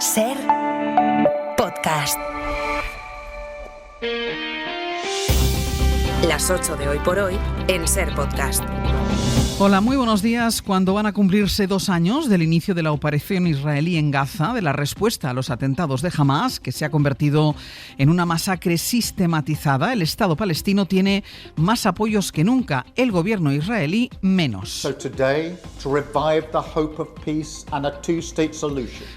Ser Podcast. Las 8 de Hoy por Hoy en Ser Podcast. Hola, muy buenos días. Cuando van a cumplirse 2 años del inicio de la operación israelí en Gaza, de la respuesta a los atentados de Hamas, que se ha convertido en una masacre sistematizada, el Estado palestino tiene más apoyos que nunca, el gobierno israelí menos.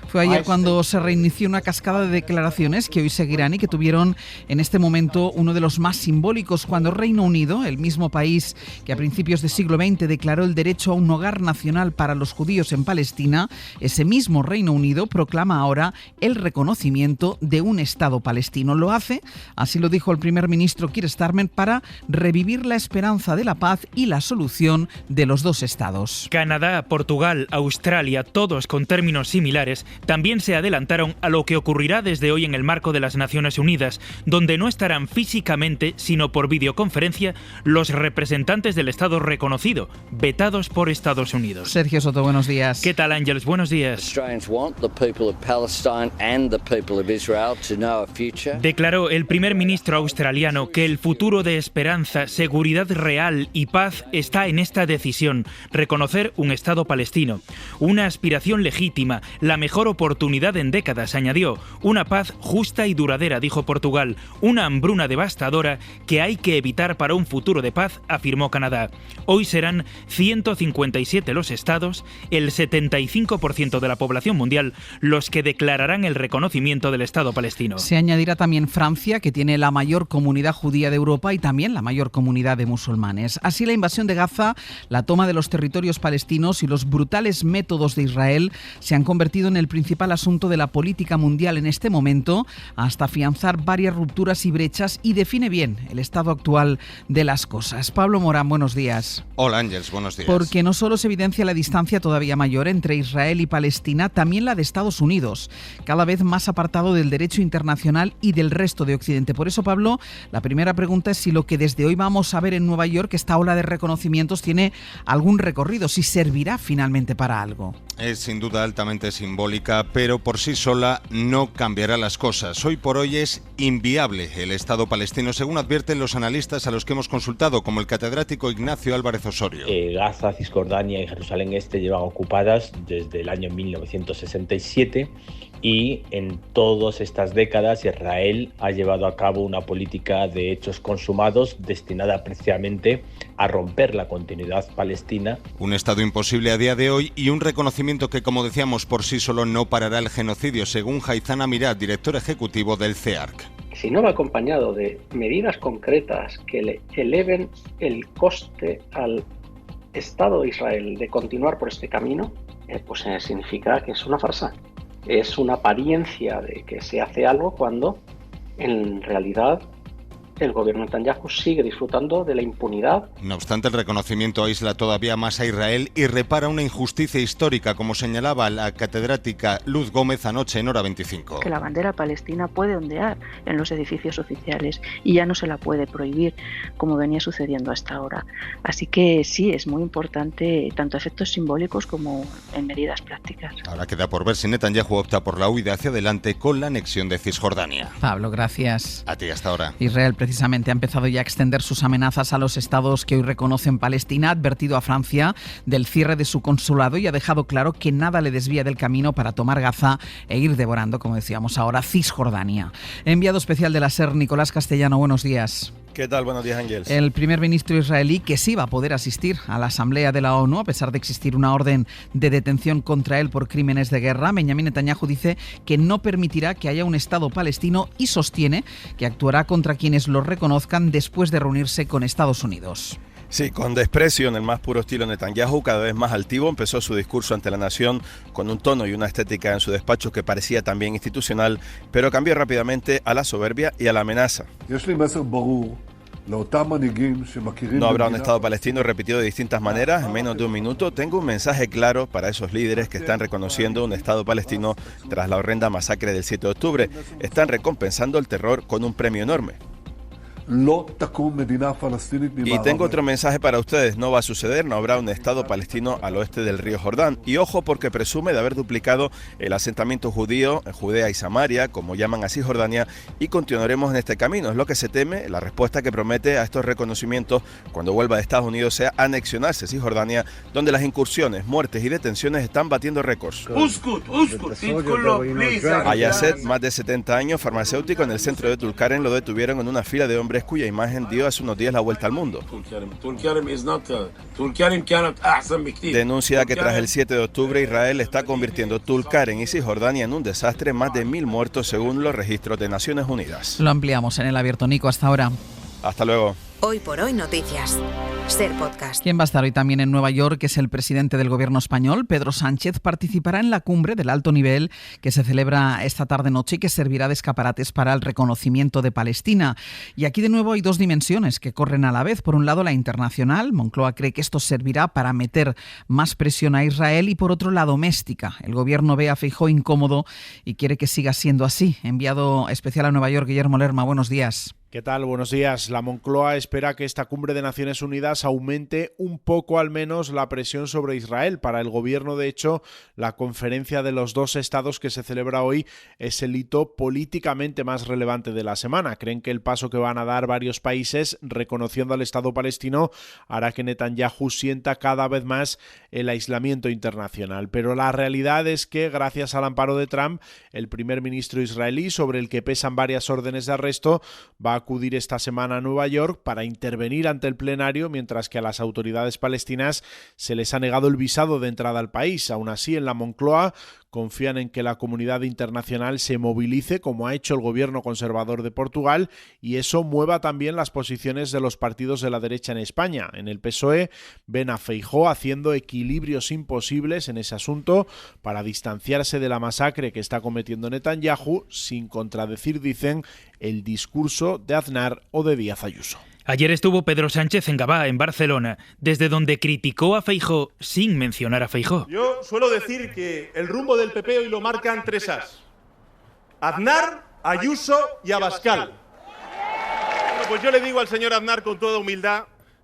Fue ayer cuando se reinició una cascada de declaraciones que hoy seguirán y que tuvieron en este momento uno de los más simbólicos, cuando Reino Unido, el mismo país que a principios del siglo XX declaró el derecho a un hogar nacional para los judíos en Palestina, ese mismo Reino Unido proclama ahora el reconocimiento de un Estado palestino. Lo hace, así lo dijo el primer ministro Keir Starmer, para revivir la esperanza de la paz y la solución de los dos estados. Canadá, Portugal, Australia, todos con términos similares, también se adelantaron a lo que ocurrirá desde hoy en el marco de las Naciones Unidas, donde no estarán físicamente, sino por videoconferencia, los representantes del Estado reconocido, vetados por Estados Unidos. Sergio Soto, buenos días. ¿Qué tal, Ángeles? Buenos días. Declaró el primer ministro australiano que el futuro de esperanza, seguridad real y paz está en esta decisión: reconocer un Estado palestino. Una aspiración legítima, la mejor oportunidad en décadas, añadió. Una paz justa y duradera, dijo Portugal. Una hambruna devastadora que hay que evitar para un futuro de paz, afirmó Canadá. Hoy serán 157 los estados, el 75% de la población mundial, los que declararán el reconocimiento del Estado palestino. Se añadirá también Francia, que tiene la mayor comunidad judía de Europa y también la mayor comunidad de musulmanes. Así, la invasión de Gaza, la toma de los territorios palestinos y los brutales métodos de Israel se han convertido en el principal asunto de la política mundial en este momento, hasta afianzar varias rupturas y brechas, y define bien el estado actual de las cosas. Pablo Morán, buenos días. Hola, Ángeles, buenos días. Porque no solo se evidencia la distancia todavía mayor entre Israel y Palestina, también la de Estados Unidos, cada vez más apartado del derecho internacional y del resto de Occidente. Por eso, Pablo, la primera pregunta es si lo que desde hoy vamos a ver en Nueva York, esta ola de reconocimientos, tiene algún recorrido, si servirá finalmente para algo. Es sin duda altamente simbólica, pero por sí sola no cambiará las cosas. Hoy por hoy es inviable el Estado palestino, según advierten los analistas a los que hemos consultado, como el catedrático Ignacio Álvarez Osorio. Gaza, Cisjordania y Jerusalén Este llevan ocupadas desde el año 1967 y en todas estas décadas Israel ha llevado a cabo una política de hechos consumados destinada precisamente a romper la continuidad palestina. Un Estado imposible a día de hoy y un reconocimiento que, como decíamos, por sí solo no parará el genocidio, según Haitham Amirat, director ejecutivo del CEARC. Si no va acompañado de medidas concretas que le eleven el coste al Estado de Israel de continuar por este camino, pues significa que es una farsa. Es una apariencia de que se hace algo cuando en realidad el gobierno de Netanyahu sigue disfrutando de la impunidad. No obstante, el reconocimiento aísla todavía más a Israel y repara una injusticia histórica, como señalaba la catedrática Luz Gómez anoche en Hora 25. Que la bandera palestina puede ondear en los edificios oficiales y ya no se la puede prohibir, como venía sucediendo hasta ahora. Así que sí, es muy importante, tanto a efectos simbólicos como en medidas prácticas. Ahora queda por ver si Netanyahu opta por la huida hacia adelante con la anexión de Cisjordania. Pablo, gracias. A ti, hasta ahora. Israel precisamente ha empezado ya a extender sus amenazas a los estados que hoy reconocen Palestina, ha advertido a Francia del cierre de su consulado y ha dejado claro que nada le desvía del camino para tomar Gaza e ir devorando, como decíamos ahora, Cisjordania. Enviado especial de la SER, Nicolás Castellano, buenos días. ¿Qué tal? Buenos días, Ángeles. El primer ministro israelí, que sí va a poder asistir a la Asamblea de la ONU, a pesar de existir una orden de detención contra él por crímenes de guerra, Benjamin Netanyahu dice que no permitirá que haya un Estado palestino y sostiene que actuará contra quienes lo reconozcan después de reunirse con Estados Unidos. Sí, con desprecio, en el más puro estilo Netanyahu, cada vez más altivo, empezó su discurso ante la nación con un tono y una estética en su despacho que parecía también institucional, pero cambió rápidamente a la soberbia y a la amenaza. No habrá un Estado palestino, repetido de distintas maneras en menos de un minuto. Tengo un mensaje claro para esos líderes que están reconociendo un Estado palestino tras la horrenda masacre del 7 de octubre. Están recompensando el terror con un premio enorme. Y tengo otro mensaje para ustedes, no va a suceder, no habrá un Estado palestino al oeste del río Jordán. Y ojo, porque presume de haber duplicado el asentamiento judío en Judea y Samaria, como llaman a Cisjordania, y continuaremos en este camino. Es lo que se teme, la respuesta que promete a estos reconocimientos cuando vuelva de Estados Unidos sea anexionarse Cisjordania, donde las incursiones, muertes y detenciones están batiendo récords. A Yasset, más de 70 años, farmacéutico en el centro de Tulkarem, lo detuvieron en una fila de hombres cuya imagen dio hace unos días la vuelta al mundo. Denuncia que tras el 7 de octubre Israel está convirtiendo Tulkarem y Cisjordania en un desastre, más de 1.000 muertos según los registros de Naciones Unidas. Lo ampliamos en El Abierto, Nico, hasta ahora. Hasta luego. Hoy por hoy noticias. Ser Podcast. ¿Quién va a estar hoy también en Nueva York? Es el presidente del gobierno español, Pedro Sánchez. Participará en la cumbre del alto nivel que se celebra esta tarde-noche y que servirá de escaparates para el reconocimiento de Palestina. Y aquí de nuevo hay dos dimensiones que corren a la vez. Por un lado, la internacional. Moncloa cree que esto servirá para meter más presión a Israel. Y por otro, la doméstica. El gobierno ve a Feijóo incómodo y quiere que siga siendo así. Enviado especial a Nueva York, Guillermo Lerma. Buenos días. ¿Qué tal? Buenos días. La Moncloa espera que esta cumbre de Naciones Unidas aumente un poco al menos la presión sobre Israel. Para el gobierno, de hecho, la conferencia de los dos estados que se celebra hoy es el hito políticamente más relevante de la semana. Creen que el paso que van a dar varios países reconociendo al Estado palestino hará que Netanyahu sienta cada vez más el aislamiento internacional. Pero la realidad es que, gracias al amparo de Trump, el primer ministro israelí, sobre el que pesan varias órdenes de arresto, va a acudir esta semana a Nueva York para intervenir ante el plenario, mientras que a las autoridades palestinas se les ha negado el visado de entrada al país. Aún así, en la Moncloa confían en que la comunidad internacional se movilice, como ha hecho el gobierno conservador de Portugal, y eso mueva también las posiciones de los partidos de la derecha en España. En el PSOE ven a Feijóo haciendo equilibrios imposibles en ese asunto para distanciarse de la masacre que está cometiendo Netanyahu, sin contradecir, dicen, el discurso de Aznar o de Díaz Ayuso. Ayer estuvo Pedro Sánchez en Gavà, en Barcelona, desde donde criticó a Feijóo sin mencionar a Feijóo. Yo suelo decir que el rumbo del PP hoy lo marcan tres As: Aznar, Ayuso y Abascal. Bueno, pues yo le digo al señor Aznar con toda humildad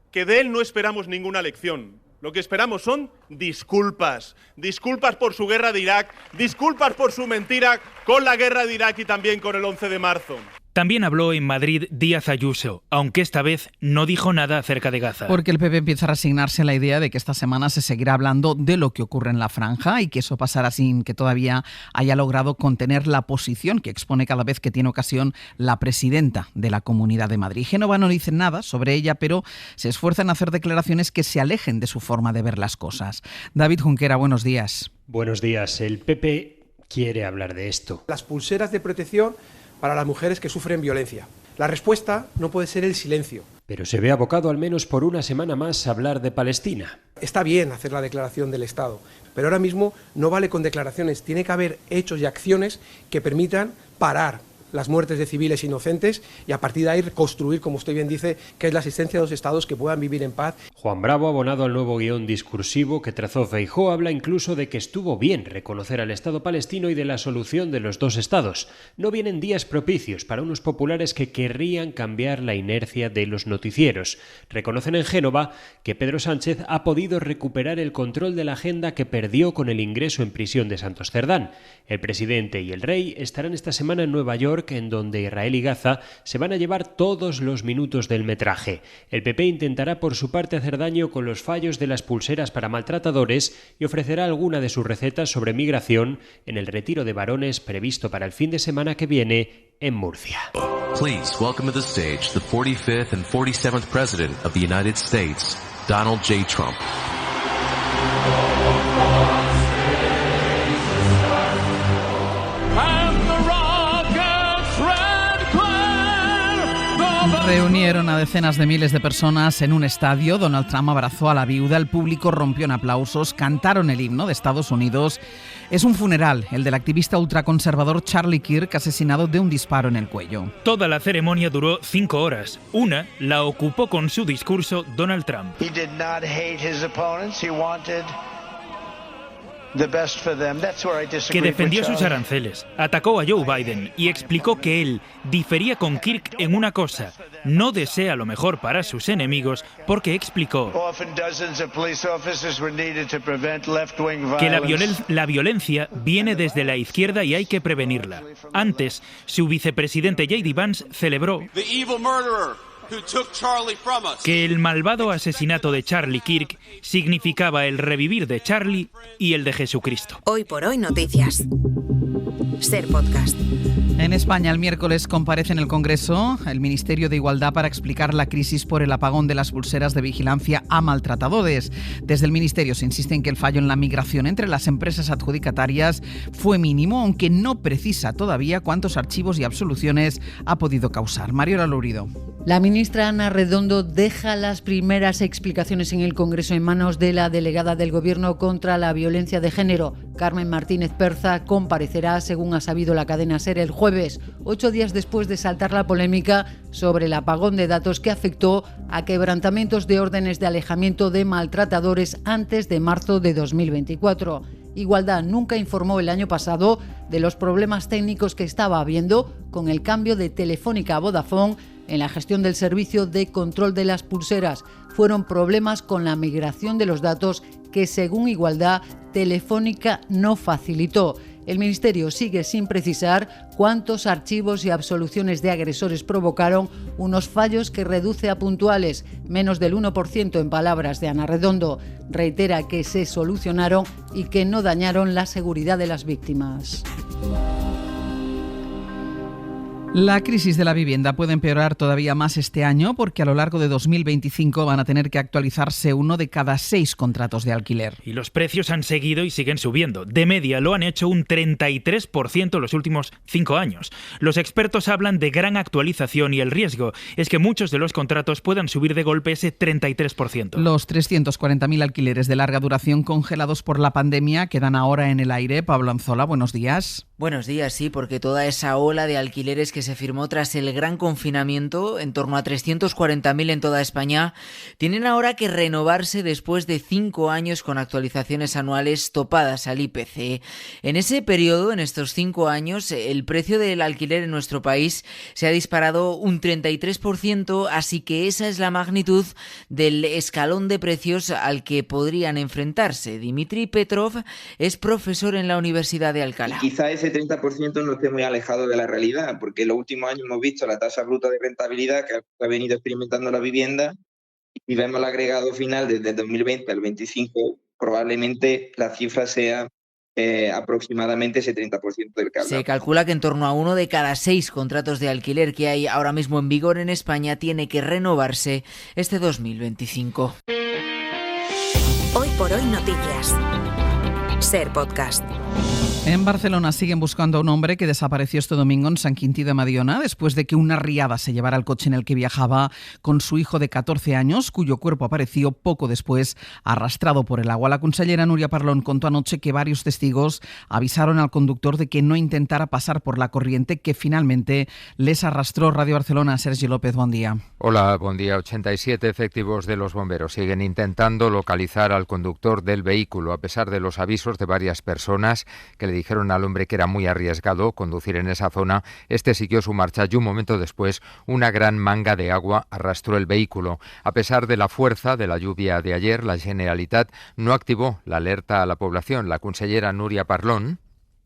que de él no esperamos ninguna lección. Lo que esperamos son disculpas. Disculpas por su guerra de Irak, disculpas por su mentira con la guerra de Irak y también con el 11 de marzo. También habló en Madrid Díaz Ayuso, aunque esta vez no dijo nada acerca de Gaza. Porque el PP empieza a resignarse a la idea de que esta semana se seguirá hablando de lo que ocurre en la franja y que eso pasará sin que todavía haya logrado contener la posición que expone cada vez que tiene ocasión la presidenta de la Comunidad de Madrid. Génova no dice nada sobre ella, pero se esfuerza en hacer declaraciones que se alejen de su forma de ver las cosas. David Junquera, buenos días. Buenos días. El PP quiere hablar de esto. Las pulseras de protección para las mujeres que sufren violencia. La respuesta no puede ser el silencio. Pero se ve abocado al menos por una semana más a hablar de Palestina. Está bien hacer la declaración del Estado, pero ahora mismo no vale con declaraciones. Tiene que haber hechos y acciones que permitan parar las muertes de civiles inocentes y a partir de ahí reconstruir, como usted bien dice, que es la existencia de los estados que puedan vivir en paz. Juan Bravo, abonado al nuevo guión discursivo que trazó Feijóo, habla incluso de que estuvo bien reconocer al Estado palestino y de la solución de los dos estados. No vienen días propicios para unos populares que querrían cambiar la inercia de los noticieros. Reconocen en Génova que Pedro Sánchez ha podido recuperar el control de la agenda que perdió con el ingreso en prisión de Santos Cerdán. El presidente y el rey estarán esta semana en Nueva York, en donde Israel y Gaza se van a llevar todos los minutos del metraje. El PP intentará por su parte hacer daño con los fallos de las pulseras para maltratadores y ofrecerá alguna de sus recetas sobre migración en el retiro de varones previsto para el fin de semana que viene en Murcia. Please welcome to the stage the 45th and 47th President of the United States, Donald J. Trump. Reunieron a decenas de miles de personas en un estadio. Donald Trump abrazó a la viuda, el público rompió en aplausos, cantaron el himno de Estados Unidos. Es un funeral, el del activista ultraconservador Charlie Kirk, asesinado de un disparo en el cuello. Toda la ceremonia duró 5 horas. Una la ocupó con su discurso Donald Trump. que defendió sus aranceles, atacó a Joe Biden y explicó que él difería con Kirk en una cosa: no desea lo mejor para sus enemigos, porque explicó que la violencia viene desde la izquierda y hay que prevenirla. Antes, su vicepresidente J.D. Vance celebró que el malvado asesinato de Charlie Kirk significaba el revivir de Charlie y el de Jesucristo. Hoy por hoy noticias. Ser Podcast. En España, el miércoles comparece en el Congreso el Ministerio de Igualdad para explicar la crisis por el apagón de las pulseras de vigilancia a maltratadores. Desde el Ministerio se insiste en que el fallo en la migración entre las empresas adjudicatarias fue mínimo, aunque no precisa todavía cuántos archivos y absoluciones ha podido causar. Mariola Lourido. La ministra Ana Redondo deja las primeras explicaciones en el Congreso en manos de la delegada del Gobierno contra la violencia de género. Carmen Martínez Perza comparecerá, según ha sabido la cadena SER, el jueves, 8 días después de saltar la polémica sobre el apagón de datos que afectó a quebrantamientos de órdenes de alejamiento de maltratadores antes de marzo de 2024. Igualdad nunca informó el año pasado de los problemas técnicos que estaba habiendo con el cambio de Telefónica a Vodafone en la gestión del servicio de control de las pulseras. Fueron problemas con la migración de los datos que, según Igualdad, Telefónica no facilitó. El Ministerio sigue sin precisar cuántos archivos y absoluciones de agresores provocaron unos fallos que reduce a puntuales, menos del 1% en palabras de Ana Redondo. Reitera que se solucionaron y que no dañaron la seguridad de las víctimas. La crisis de la vivienda puede empeorar todavía más este año porque a lo largo de 2025 van a tener que actualizarse 1 de cada 6 contratos de alquiler. Y los precios han seguido y siguen subiendo. De media lo han hecho un 33% los últimos 5 años. Los expertos hablan de gran actualización y el riesgo es que muchos de los contratos puedan subir de golpe ese 33%. Los 340.000 alquileres de larga duración congelados por la pandemia quedan ahora en el aire. Pablo Anzola, buenos días. Buenos días, sí, porque toda esa ola de alquileres que se firmó tras el gran confinamiento, en torno a 340.000 en toda España, tienen ahora que renovarse después de 5 años con actualizaciones anuales topadas al IPC. En ese periodo, en estos 5 años, el precio del alquiler en nuestro país se ha disparado un 33%, así que esa es la magnitud del escalón de precios al que podrían enfrentarse. Dimitri Petrov es profesor en la Universidad de Alcalá. Quizá ese 30% no esté muy alejado de la realidad, porque en los últimos años hemos visto la tasa bruta de rentabilidad que ha venido experimentando la vivienda y vemos el agregado final desde el 2020 al 2025, probablemente la cifra sea aproximadamente ese 30% del que hablamos. Se calcula que en torno a 1 de cada 6 contratos de alquiler que hay ahora mismo en vigor en España tiene que renovarse este 2025. Hoy por hoy noticias. Ser Podcast. En Barcelona siguen buscando a un hombre que desapareció este domingo en Sant Quintí de Mediona después de que una riada se llevara el coche en el que viajaba con su hijo de 14 años, cuyo cuerpo apareció poco después arrastrado por el agua. La consellera Núria Parlon contó anoche que varios testigos avisaron al conductor de que no intentara pasar por la corriente que finalmente les arrastró. Radio Barcelona, Sergi López, buen día. Hola, buen día. 87 efectivos de los bomberos siguen intentando localizar al conductor del vehículo, a pesar de los avisos de varias personas que le dijeron al hombre que era muy arriesgado conducir en esa zona. Este siguió su marcha y un momento después una gran manga de agua arrastró el vehículo. A pesar de la fuerza de la lluvia de ayer, la Generalitat no activó la alerta a la población. La consellera Núria Parlon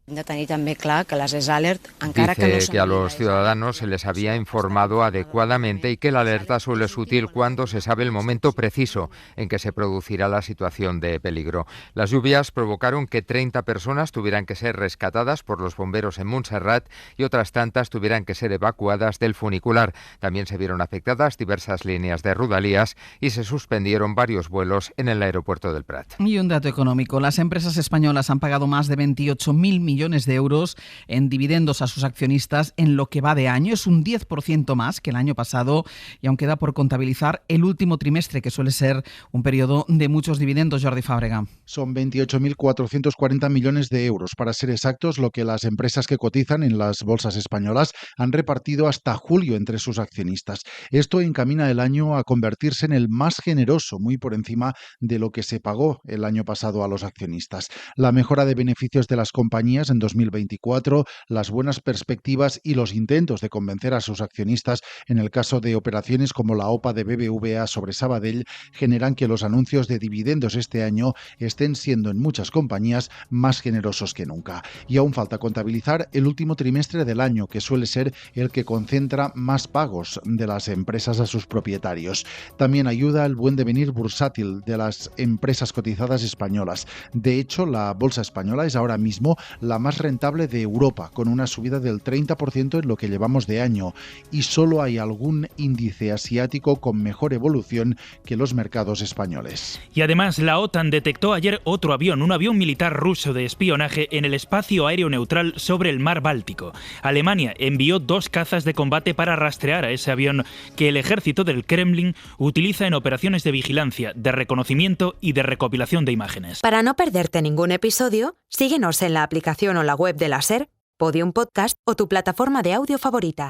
Hem de tenir també clar que les alert, dice encara que no que a los ciudadanos se les había informado adecuadamente y que la alerta solo es útil cuando se sabe el momento preciso en que se producirá la situación de peligro. Las lluvias provocaron que 30 personas tuvieran que ser rescatadas por los bomberos en Montserrat y otras tantas tuvieran que ser evacuadas del funicular. También se vieron afectadas diversas líneas de Rodalies y se suspendieron varios vuelos en el aeropuerto del Prat. Y un dato económico. Las empresas españolas han pagado más de 28.000 millones de euros en dividendos a sus accionistas en lo que va de año. Es un 10% más que el año pasado y aún queda por contabilizar el último trimestre, que suele ser un periodo de muchos dividendos. Jordi Fàbrega. Son 28.440 millones de euros, para ser exactos, lo que las empresas que cotizan en las bolsas españolas han repartido hasta julio entre sus accionistas. Esto encamina el año a convertirse en el más generoso, muy por encima de lo que se pagó el año pasado a los accionistas. La mejora de beneficios de las compañías en 2024, las buenas perspectivas y los intentos de convencer a sus accionistas en el caso de operaciones como la OPA de BBVA sobre Sabadell generan que los anuncios de dividendos este año estén siendo en muchas compañías más generosos que nunca. Y aún falta contabilizar el último trimestre del año, que suele ser el que concentra más pagos de las empresas a sus propietarios. También ayuda el buen devenir bursátil de las empresas cotizadas españolas. De hecho, la bolsa española es ahora mismo la más rentable de Europa, con una subida del 30% en lo que llevamos de año, y solo hay algún índice asiático con mejor evolución que los mercados españoles. Y además, la OTAN detectó ayer otro avión, un avión militar ruso de espionaje en el espacio aéreo neutral sobre el mar Báltico. Alemania envió 2 cazas de combate para rastrear a ese avión que el ejército del Kremlin utiliza en operaciones de vigilancia, de reconocimiento y de recopilación de imágenes. Para no perderte ningún episodio, síguenos en la aplicación o la web de la SER, Podium Podcast o tu plataforma de audio favorita.